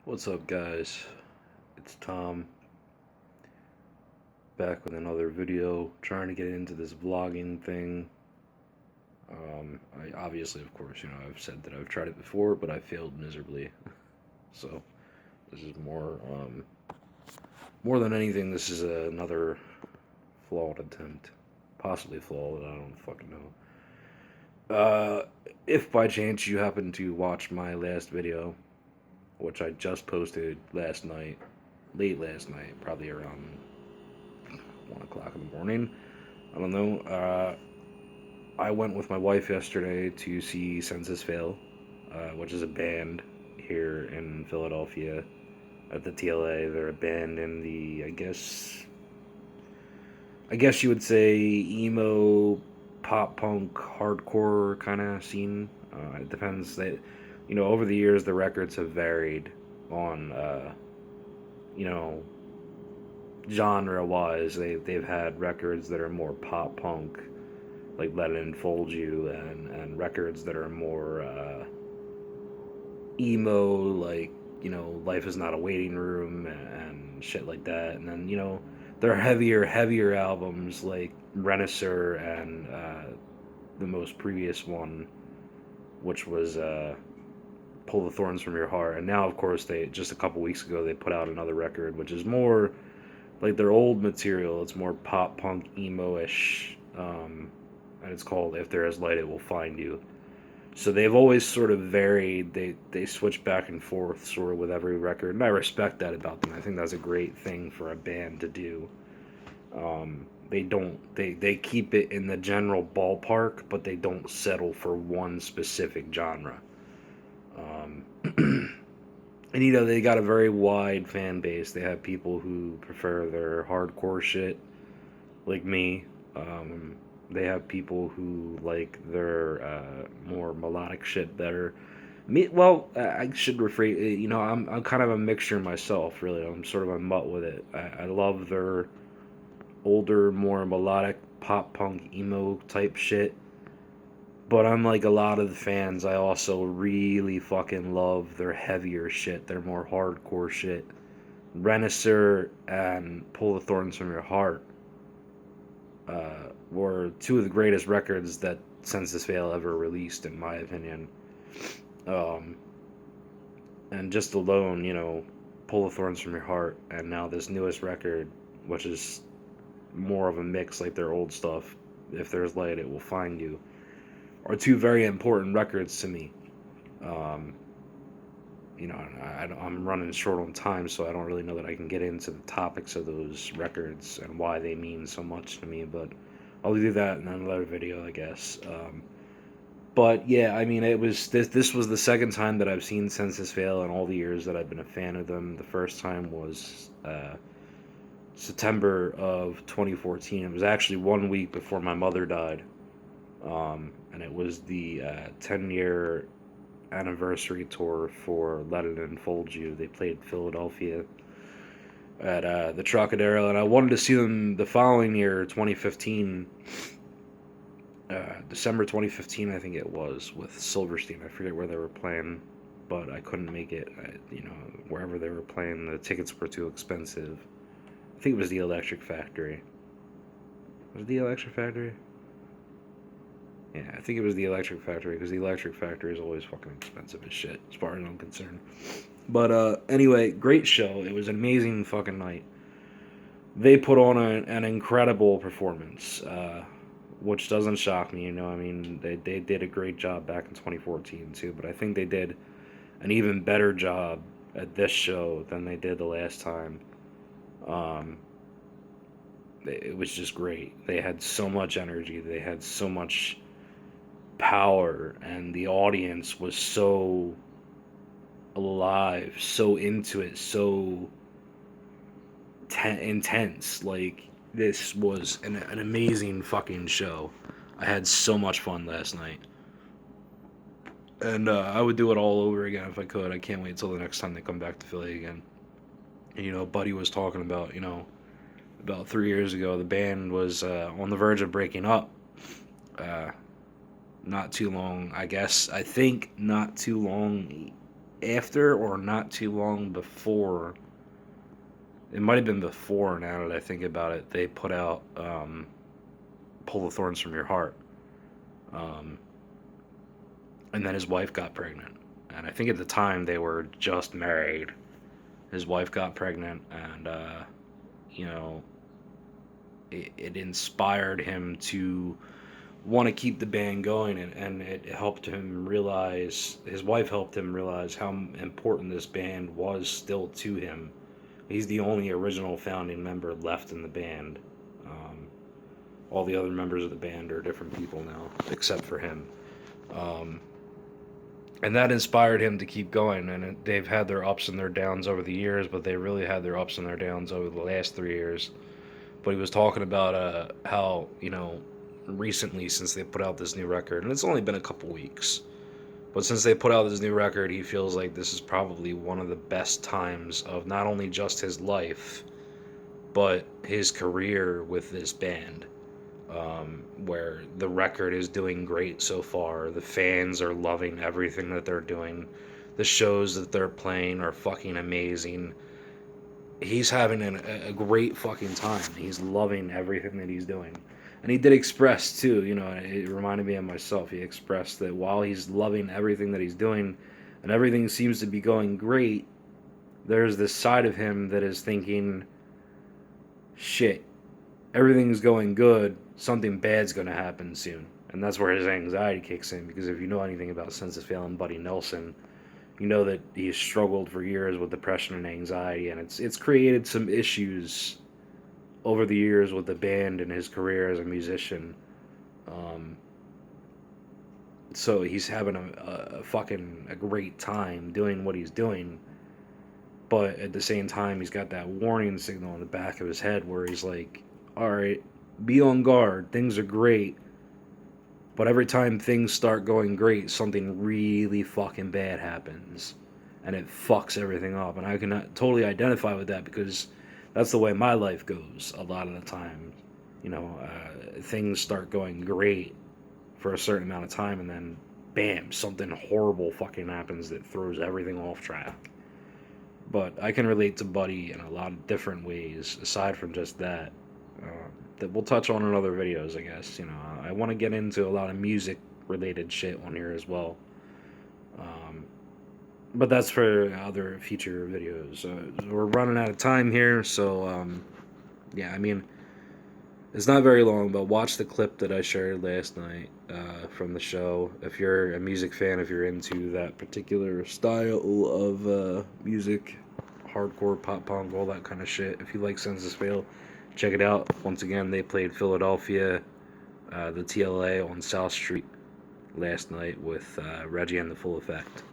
What's up, guys? It's Tom back with another video. Trying to get into this vlogging thing. I obviously, of course, I've said that I've tried it before, but I failed miserably. So this is more than anything. This is another flawed attempt, possibly flawed. I don't fucking know. If by chance you happen to watch my last video, which I just posted last night, late last night, probably around 1 o'clock in the morning. I don't know. I went with my wife yesterday to see Census Fail, which is a band here in Philadelphia at the TLA. They're a band in the, I guess you would say emo, pop punk, hardcore kind of scene. It depends. Over the years the records have varied on, you know, genre wise. They've had records that are more pop punk, like Let It Unfold You, and records that are more emo, like Life Is Not a Waiting Room and shit like that. And then there are heavier albums like Renaissance and the most previous one, which was Pull the Thorns from Your Heart. And now, of course, they just a couple weeks ago they put out another record, which is more like their old material. It's more pop punk emo-ish, and it's called "If There Is Light, It Will Find You." So they've always sort of varied. They switch back and forth sort of with every record, and I respect that about them. I think that's a great thing for a band to do. They don't they keep it in the general ballpark, but they don't settle for one specific genre. Um, and they got a very wide fan base. They have people who prefer their hardcore shit, like me. Um, they have people who like their more melodic shit better. Me, well, I should rephrase. I'm kind of a mixture myself. Really, I'm sort of a mutt with it. I love their older, more melodic pop punk emo type shit. But unlike a lot of the fans, I also really fucking love their heavier shit, their more hardcore shit. Renaissance and Pull the Thorns from Your Heart were two of the greatest records that Census Fail ever released, in my opinion. Um, and just alone, Pull the Thorns from Your Heart, and now this newest record, which is more of a mix like their old stuff, If There's Light, It Will Find You, are two very important records to me. Um, I'm running short on time, so I don't really know that I can get into the topics of those records and why they mean so much to me, but I'll do that in another video, I guess. But yeah, I mean, it was this was the second time that I've seen Census Fail in all the years that I've been a fan of them. The first time was September of 2014. It was actually 1 week before my mother died, and it was the 10-year anniversary tour for Let It Unfold You. They played Philadelphia at the Trocadero, and I wanted to see them the following year, 2015, December 2015, I think it was, with Silverstein. I forget where they were playing, but I couldn't make it. Wherever they were playing, the tickets were too expensive. I think it was the Electric Factory. Was it the Electric Factory? Yeah, I think it was the Electric Factory because the Electric Factory is always fucking expensive as shit, as far as I'm concerned. But anyway, great show. It was an amazing fucking night. They put on an incredible performance, which doesn't shock me. I mean, they did a great job back in 2014 too, but I think they did an even better job at this show than they did the last time. Um, it was just great. They had so much energy. They had so much power, and the audience was so alive, so into it, so intense. Like, this was an amazing fucking show. I had so much fun last night, and I would do it all over again if I could. I can't wait till the next time they come back to Philly again. And, Buddy was talking about, about 3 years ago, the band was on the verge of breaking up. Uh, Not too long, I guess. I think not too long. after or not too long before, it might have been before, now that I think about it, they put out Pull the Thorns from Your Heart. Um, and then his wife got pregnant. And I think at the time they were just married. His wife got pregnant, and, you know, it inspired him to want to keep the band going, and it helped him realize, his wife helped him realize how important this band was still to him. He's the only original founding member left in the band. Um, all the other members of the band are different people now, except for him. Um, and that inspired him to keep going. And they've had their ups and their downs over the years, but they really had their ups and their downs over the last 3 years. But he was talking about how, recently, since they put out this new record, and it's only been a couple weeks, but since they put out this new record, he feels like this is probably one of the best times of not only just his life, but his career with this band. Where the record is doing great so far. The fans are loving everything that they're doing. The shows that they're playing are fucking amazing. He's having a great fucking time. He's loving everything that he's doing. And he did express, too, it reminded me of myself. He expressed that while he's loving everything that he's doing and everything seems to be going great, there's this side of him that is thinking, shit, everything's going good, something bad's going to happen soon. And that's where his anxiety kicks in, because if you know anything about Sense of Fail and Buddy Nelson, you know that he's struggled for years with depression and anxiety, and it's created some issues over the years with the band and his career as a musician. Um, so he's having a fucking a great time doing what he's doing, but at the same time he's got that warning signal in the back of his head where he's like, all right, be on guard, things are great, but every time things start going great, something really fucking bad happens and it fucks everything up. And I can totally identify with that, because that's the way my life goes a lot of the time. Things start going great for a certain amount of time, and then bam, something horrible fucking happens that throws everything off track. But I can relate to Buddy in a lot of different ways aside from just that. That we'll touch on in other videos, I guess. I want to get into a lot of music related shit on here as well. Um, but that's for other future videos. We're running out of time here, so yeah, I mean, it's not very long, but watch the clip that I shared last night from the show. If you're a music fan, if you're into that particular style of music, hardcore, pop punk, all that kind of shit, if you like Senses Fail, check it out. Once again, they played Philadelphia, the TLA on South Street last night with Reggie and the Full Effect.